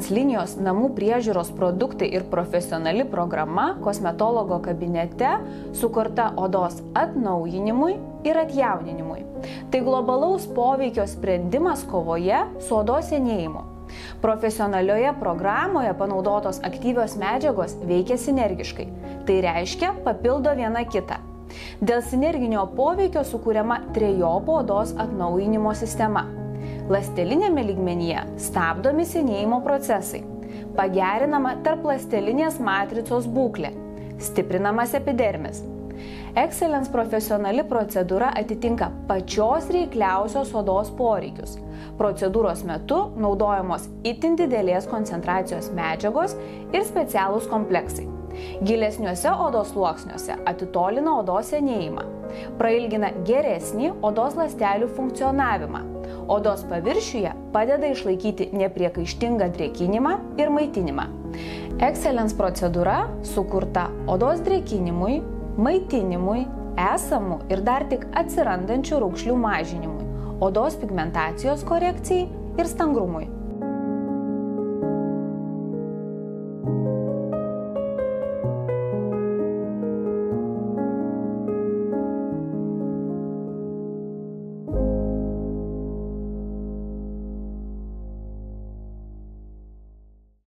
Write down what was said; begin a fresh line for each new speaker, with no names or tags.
Excellence linijos namų priežiūros produktai ir profesionali programa kosmetologo kabinete sukurta odos atnaujinimui ir atjauninimui. Tai globalaus poveikio sprendimas kovoje su odos senėjimu. Profesionalioje programoje panaudotos aktyvios medžiagos veikia sinergiškai. Tai reiškia, papildo viena kitą. Dėl sinerginio poveikio sukuriama trejopo odos atnaujinimo sistema. Ląstelinėme lygmenyje stabdomi senėjimo procesai, pagerinama tarpląstelinės matricos būklė, stiprinamas epidermis. Excellence profesionali procedūra atitinka pačios reikliausios odos poreikius. Procedūros metu naudojamos itin didelės koncentracijos medžiagos ir specialūs kompleksai. Gilesniuose odos sluoksniuose atitolina odos senėjimą, prailgina geresnį odos ląstelių funkcionavimą. Odos paviršiuje padeda išlaikyti nepriekaištingą drėkinimą ir maitinimą. Excellence procedūra sukurta odos drėkinimui, maitinimui, esamų ir dar tik atsirandančių raukšlių mažinimui, odos pigmentacijos korekcijai ir stangrumui.